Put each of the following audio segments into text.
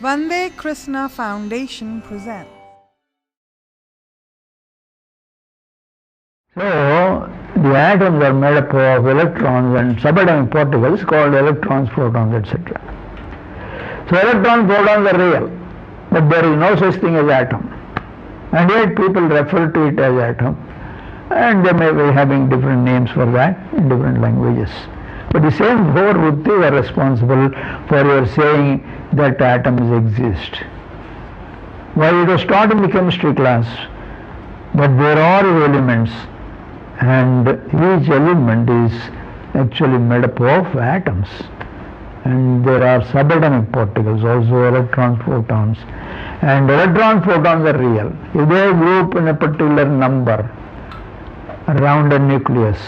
Vande Krishna Foundation presents. So, the atoms are made up of electrons and subatomic particles called electrons, protons, etc. So, electrons, protons are real, but there is no such thing as atom. And yet people refer to it as atom, and they may be having different names for that in different languages. But the same four vrittis are responsible for your saying that atoms exist. Well, it was taught in the chemistry class, but there are elements, and each element is actually made up of atoms. And there are subatomic particles, also electrons, protons. And electrons, protons are real. If they group in a particular number around a nucleus,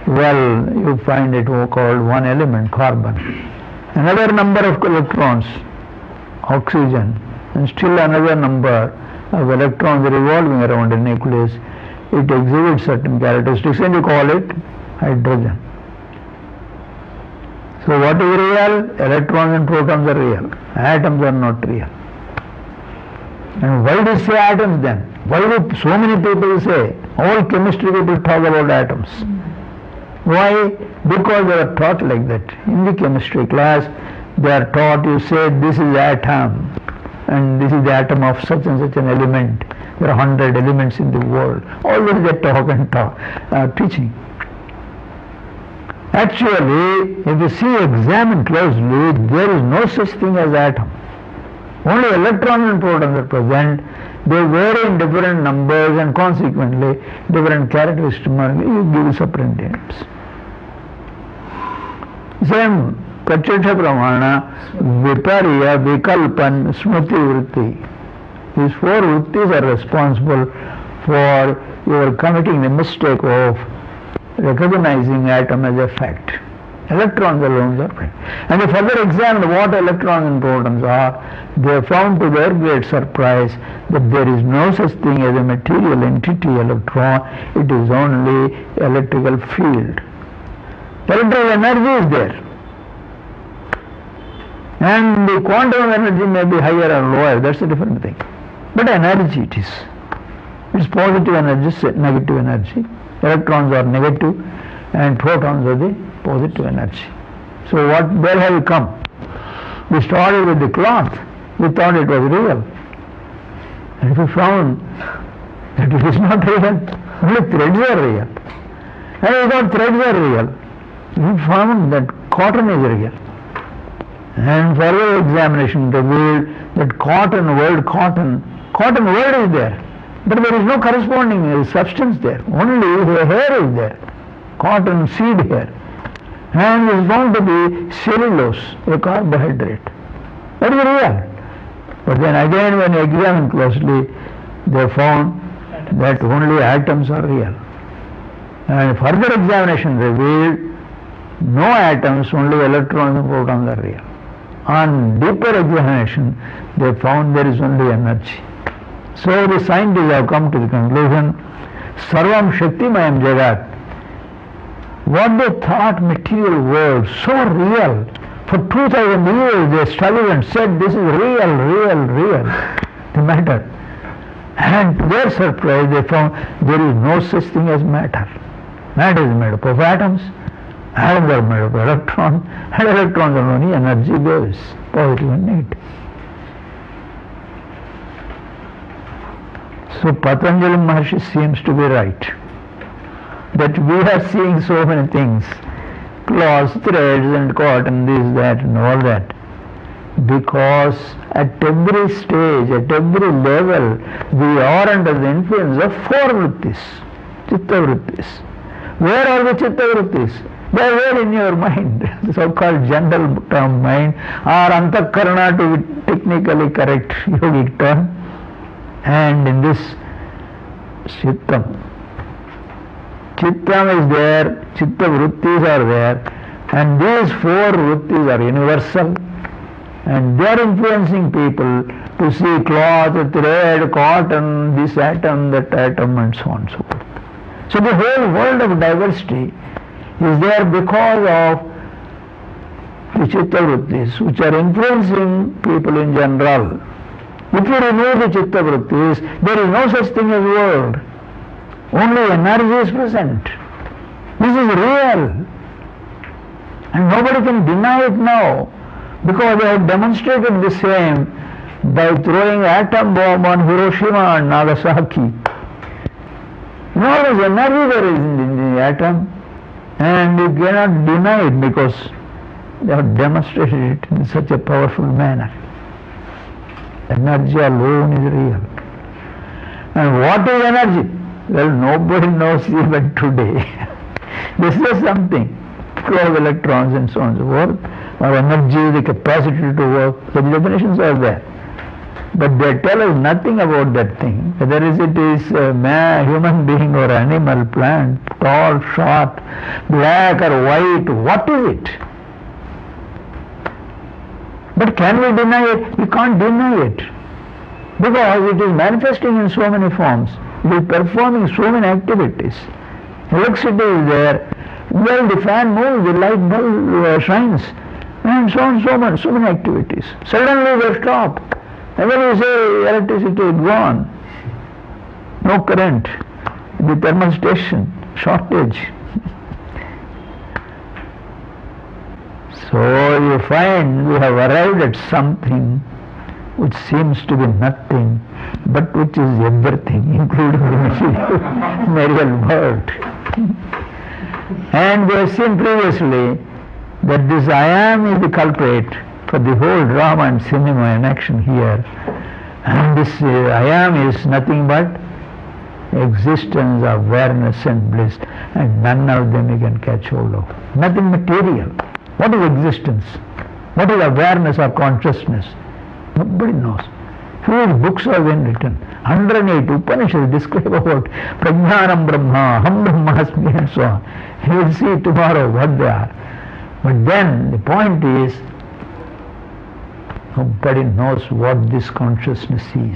well, you find it called one element, carbon. Another number of electrons, oxygen, and still another number of electrons revolving around a nucleus. It exhibits certain characteristics, and you call it hydrogen. So what is real? Electrons and protons are real. Atoms are not real. And why do you say atoms then? Why do so many people say, all chemistry people talk about atoms? Why? Because they are taught like that. In the chemistry class, they are taught, you say this is atom, and this is the atom of such and such an element. There are 100 elements in the world. Always they talk and talk, teaching. Actually, if you see, examine closely, there is no such thing as atom. Only electrons and protons are present. They vary in different numbers and consequently different characteristics. You give separate names. Same Pratyakša Pramana, Viparya, Vikalpan, Smriti, Vritti. These four vrittis are responsible for your committing the mistake of recognizing atom as a fact. Electrons alone are fact. And if further examine what electrons and protons are, they found to their great surprise that there is no such thing as a material entity, electron. It is only electrical field. Electrical energy is there. And the quantum energy may be higher or lower, that's a different thing. But energy it is. It's positive energy, negative energy. Electrons are negative and protons are the positive energy. So where have we come? We started with the cloth. We thought it was real. And we found that it is not real. Only threads are real. And we thought threads are real. We found that cotton is real. And further examination revealed that cotton word is there. But there is no corresponding substance there. Only the hair is there. Cotton seed hair. And is found to be cellulose, a carbohydrate. That is real. But then again when you examine closely, they found that only atoms are real. And further examination revealed no atoms, only electrons and protons are real. On deeper examination, they found there is only energy. So the scientists have come to the conclusion, Sarvam Shaktimayam Jagat. What they thought material world so real, for 2000 years they studied and said this is real, the matter. And to their surprise they found there is no such thing as matter. Matter is made up of atoms. Atoms are made of electrons, and electrons are only energy waves, positive and negative. So Patanjali Maharshi seems to be right, that we are seeing so many things, cloths, threads and cotton, this, that and all that, because at every stage, at every level, we are under the influence of four vrittis, chitta vrittis. Where are the chitta vrittis? They are there in your mind, the so-called general term mind, or antakarana to be technically correct yogic term. And in this chittam is there, chitta vrittis are there, and these four vrittis are universal, and they are influencing people to see cloth, thread, cotton, this atom, that atom, and so on and so forth. So the whole world of diversity is there because of the chitta vrittis which are influencing people in general. If you remove the chitta vrittis, there is no such thing as world. Only energy is present. This is real. And nobody can deny it now, because they have demonstrated the same by throwing atom bomb on Hiroshima and Nagasaki. Enormous energy there is in the atom, and you cannot deny it because they have demonstrated it in such a powerful manner. Energy alone is real. And what is energy? Well, nobody knows even today. They say something, flow of electrons and so on and so forth, or energy, the capacity to work, so the definitions are there. But they tell us nothing about that thing, whether it is a man, human being or animal, plant, tall, short, black or white, what is it? But can we deny it? We can't deny it, because it is manifesting in so many forms. It is performing so many activities. Electricity is there, well, the fan moves, the light bulb shines, and so on, so many activities. Suddenly they stop, and then you say electricity is gone, no current, the thermal station, shortage. So you find we have arrived at something which seems to be nothing, but which is everything, including the material world. And we have seen previously that this I am is the culprit for the whole drama and cinema and action here. And this I am is nothing but existence, awareness and bliss, and none of them you can catch hold of. Nothing material. What is existence? What is awareness or consciousness? Nobody knows. Huge books have been written. 108 Upanishads describe about Prajnanam Brahma, Ham Brahmasmi and so on. You will see tomorrow what they are. But then the point is, nobody knows what this consciousness is.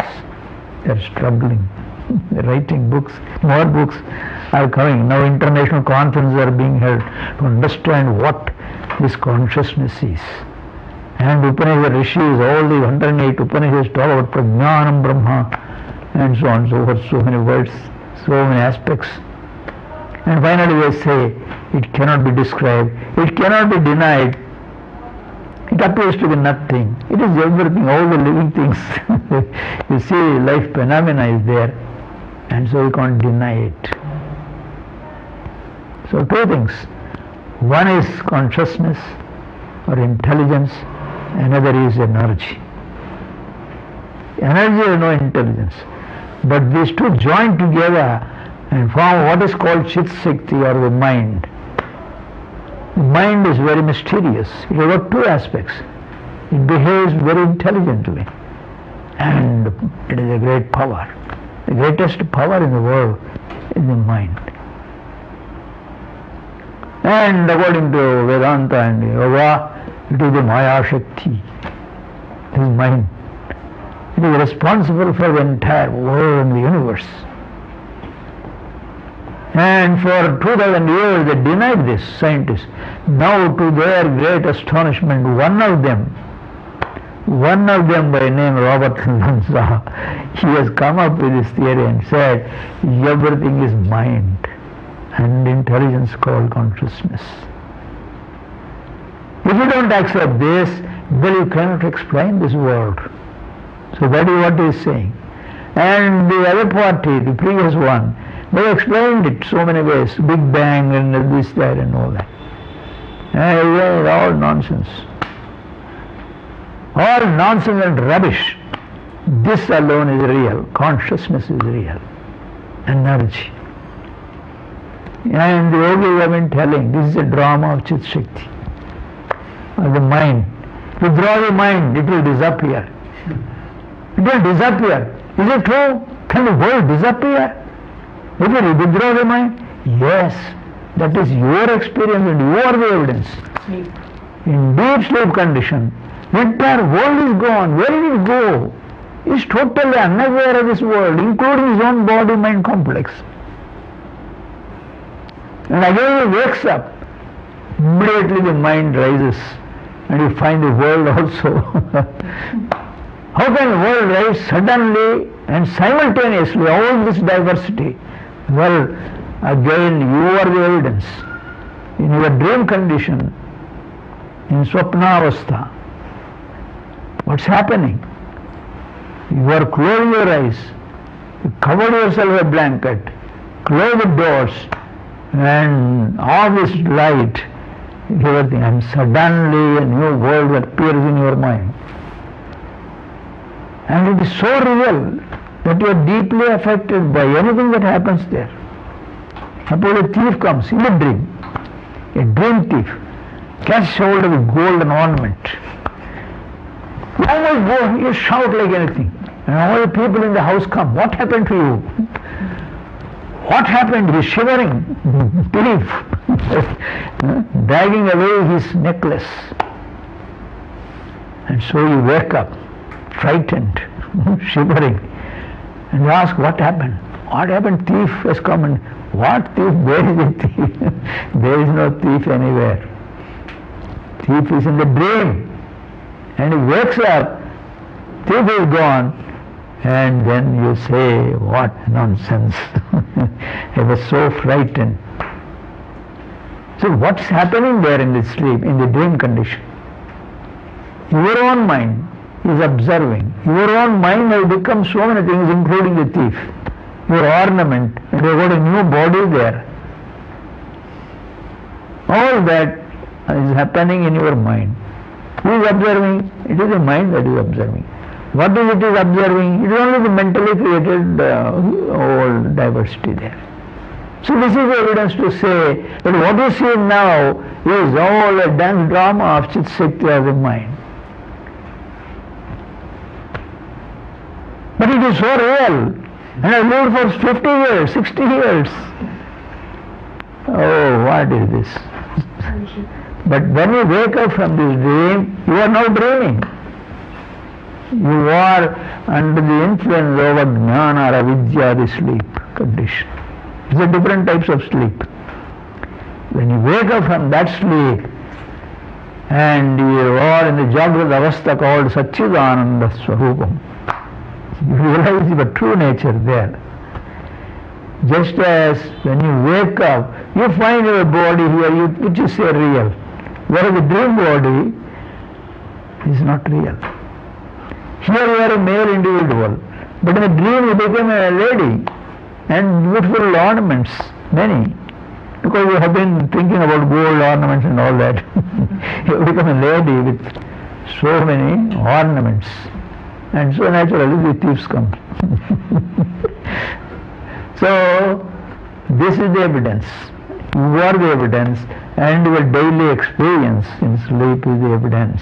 They are struggling. They are writing books, more books are coming. Now international conferences are being held to understand what this consciousness is. And Upanishad Rishis, all the 108 Upanishads talk about Prajnanam Brahma and so on and so forth, so many words, so many aspects. And finally they say it cannot be described, it cannot be denied, it appears to be nothing, it is everything, all the living things. You see, life phenomena is there, and so you can't deny it. So two things, one is consciousness or intelligence, another is energy. Energy has no intelligence, but these two join together and form what is called Chit Shakti or the mind. The mind is very mysterious. It has got two aspects. It behaves very intelligently, and it is a great power. The greatest power in the world is the mind. And according to Vedanta and Yoga, it is the Maya Shakti, it is mind. It is responsible for the entire world and the universe. And for 2000 years they denied this, scientists. Now to their great astonishment, one of them by name Robert Lanza, he has come up with this theory and said everything is mind and intelligence called consciousness. If you don't accept this, then you cannot explain this world. So that is what he is saying. And the other party, the previous one, they explained it so many ways, Big Bang and this, that and all that. And it is all nonsense. All nonsense and rubbish. This alone is real. Consciousness is real. Energy. And the yogis have been telling, this is a drama of Chit Shakti, of the mind. Withdraw the mind, it will disappear. It will disappear. Is it true? Can the world disappear? If you withdraw the mind? Yes. That is your experience and you are the evidence. Sleep. In deep sleep condition, the entire world is gone. Where did it go? He is totally unaware of this world, including his own body-mind complex. And again he wakes up. Immediately the mind rises and you find the world also. How can the world rise suddenly and simultaneously, all this diversity? Well, again, you are the evidence. In your dream condition, in Swapnavastha, what's happening? You are closing your eyes, you cover yourself with a blanket, close the doors, and all this light, everything, and suddenly a new world appears in your mind. And it is so real that you are deeply affected by anything that happens there. Suppose a thief comes in a dream thief, catches hold of a golden ornament. You almost go, you shout like anything. And all the people in the house come. What happened to you? What happened? He's shivering. Thief. Dragging away his necklace. And so you wake up, frightened, shivering, and you ask, what happened? What happened? Thief has come. And what thief? Where is the thief? There is no thief anywhere. Thief is in the dream. And he wakes up, thief is gone, and then you say, what nonsense. I was so frightened. So what's happening there in the sleep, in the dream condition? Your own mind is observing. Your own mind has become so many things, including the thief, your ornament, and you've got a new body there. All that is happening in your mind. Who is observing? It is the mind that is observing. What is it is observing? It is only the mentally created whole diversity there. So this is the evidence to say that what you see now is all a dance drama of Chit Shakti of the mind. But it is so real. And I lived for 50 years, 60 years. Oh, what is this? But when you wake up from this dream, you are now dreaming. You are under the influence of Jnana or Avidya, the sleep condition. These are different types of sleep. When you wake up from that sleep and you are in the Jagrata Avastha called Satchidananda Swarupam, you realize your true nature there. Just as when you wake up, you find your body here, which you say real. Whereas the dream body is not real. Here you are a male individual, but in the dream you become a lady, and beautiful ornaments, many, because you have been thinking about gold ornaments and all that. You become a lady with so many ornaments, and so naturally the thieves come. So this is the evidence. You are the evidence, and your daily experience in sleep is the evidence.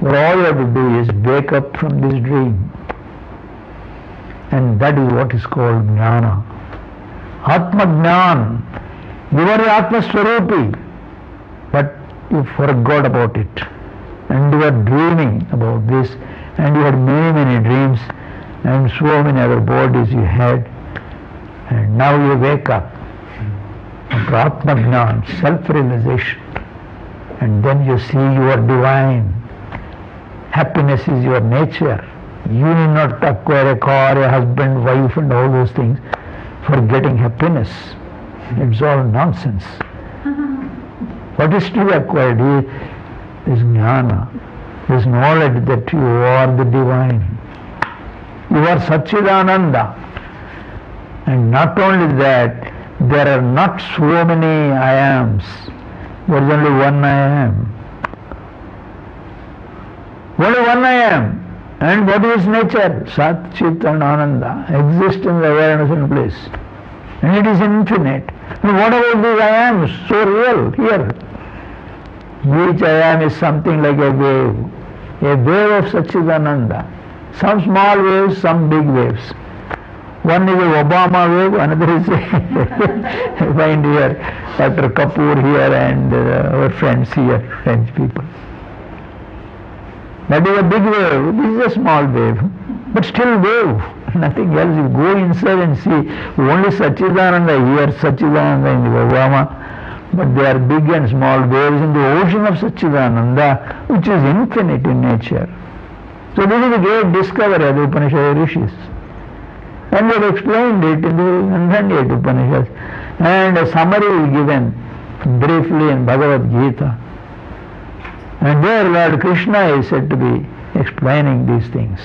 But all you have to do is wake up from this dream. And that is what is called jnana. Atma jnan. You are the Atma Swarupi, but you forgot about it. And you are dreaming about this, and you had many, many dreams, and so many other bodies you had. And now you wake up. Atma jnan, self-realization. And then you see you are divine. Happiness is your nature. You need not acquire a car, a husband, wife, and all those things for getting happiness. It's all nonsense. What is to be acquired is jnana, is knowledge that you are the divine. You are Satchidananda. And not only that, there are not so many I ams. There is only one I am. Only one I am. And what is nature? Sat, Chit and Ananda exist in the awareness in place. And it is infinite. And what about these I ams? So real here. Each I am is something like a wave of Satchidananda. Some small waves, some big waves. One is a Obama wave, another is I find here Dr. Kapoor here and our friends here, French people. That is a big wave, this is a small wave, but still wave, nothing else. You go inside and see only Satchidananda here, Satchidananda in the Obama, but they are big and small waves in the ocean of Satchidananda, which is infinite in nature. So this is a great discovery of the Upanishad Rishis. And we have explained it in the Nandanyat Upanishads. And a summary is given briefly in Bhagavad Gita. And there Lord Krishna is said to be explaining these things.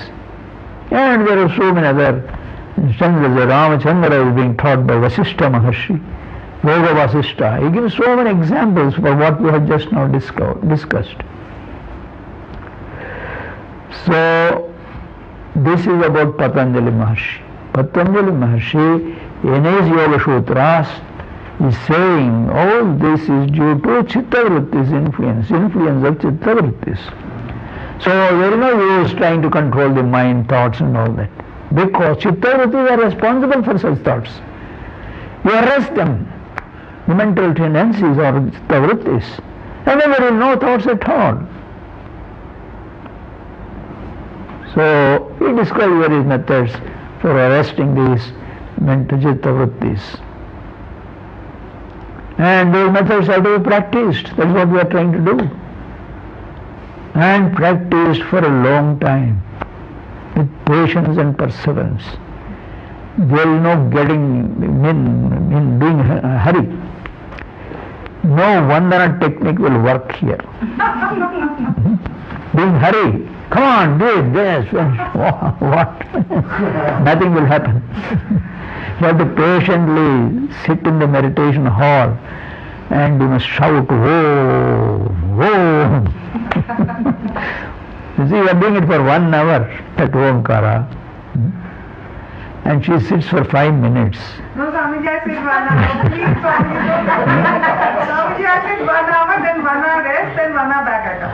And there are so many other instances. Ramachandra is being taught by Vasishtha Maharshi, Yoga Vasishtha. He gives so many examples for what we have just now discussed. So, this is about Patanjali Maharshi. Patanjali Maharshi, in his Yoga Sutras, is saying all this is due to Chittavritti's influence of Chittavrittis. So there is no use trying to control the mind, thoughts and all that, because Chittavrittis are responsible for such thoughts. You arrest them, the mental tendencies or Chittavrittis, and then there is no thoughts at all. So he describes various methods for arresting these mental Chittavrittis. And those methods have to be practiced. That's what we are trying to do. And practiced for a long time with patience and perseverance. There is no getting in doing a hurry. No Vandana technique will work here. Being hurry. Come on, do it, yes. What? Nothing will happen. You have to patiently sit in the meditation hall and you must shout, whoa, whoa. You see, you are doing it for 1 hour at Omkara. And she sits for 5 minutes. No, Swamiji, I sit 1 hour. Please, Swamiji, don't. Swamiji, I sit 1 hour, then 1 hour rest, then 1 hour back again.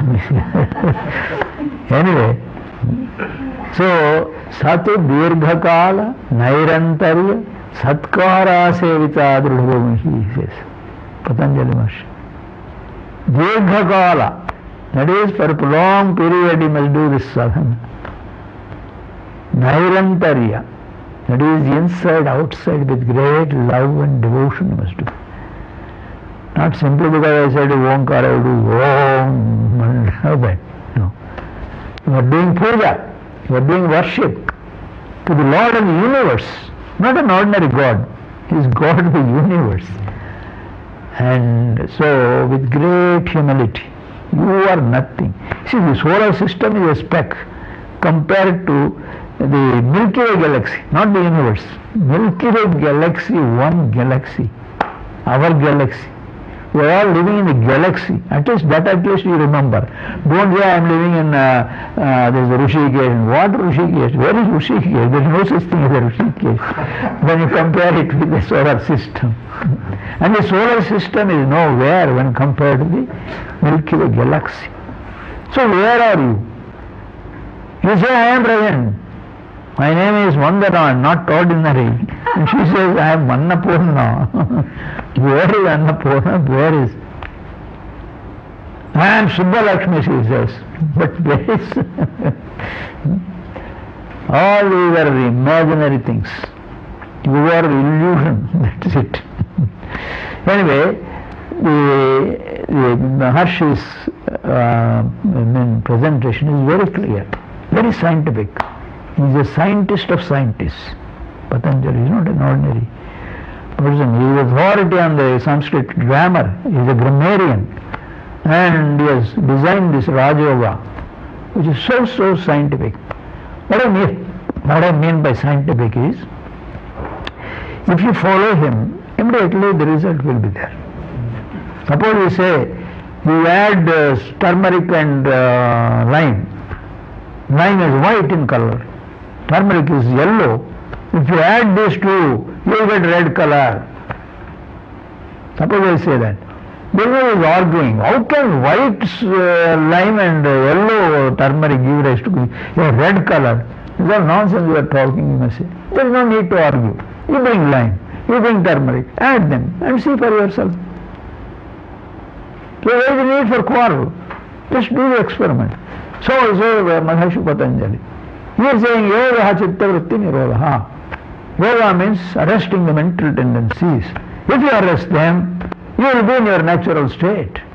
Anyway, so Satu Dirghakala Nairantarya Satkara Sevita Drudhavamuhi, he says, Patanjali Maharshi. Dirghakala, that is for a prolonged period you must do this sadhana. Nairantarya, that is inside, outside, with great love and devotion you must do. Not simply because I said Omkara, I will do Om and all that. No. You are doing puja, you are doing worship to the Lord of the universe, not an ordinary God. He is God of the universe. And so, with great humility, you are nothing. See, the solar system is a speck compared to the Milky Way galaxy, not the universe. Milky Way galaxy, one galaxy, our galaxy. We are all living in the galaxy. At least you remember. Don't say I am living in there is a Rishikesh. What Rishikesh? Where is Rishikesh? There is no such thing as a Rishikesh when you compare it with the solar system. And the solar system is nowhere when compared to the Milky Way galaxy. So where are you? You say I am present. My name is Vandana, not ordinary. And she says, I am Annapurna. Where is Annapurna? Where is? I am Subbalakshmi, she says. But where is? All these are imaginary things. You are illusion, that's it. Anyway, the Maharshi's presentation is very clear, very scientific. He is a scientist of scientists. Patanjali is not an ordinary person. He is authority on the Sanskrit grammar. He is a grammarian. And he has designed this Raja Yoga, which is so scientific. What I mean by scientific is, if you follow him, immediately the result will be there. Suppose we say, you add turmeric and lime. Lime is white in color. Turmeric is yellow. If you add these two, you will get red color. Suppose I say that. Everyone is arguing, how can white lime and yellow turmeric give rise to a red color? These are nonsense you are talking, you must say. There is no need to argue. You bring lime, you bring turmeric, add them and see for yourself. So there is a need for quarrel. Just do the experiment. So also Maharishi Patanjali. He is saying yoga chitta vritti nirodha. Yoga means arresting the mental tendencies. If you arrest them, You will be in your natural state.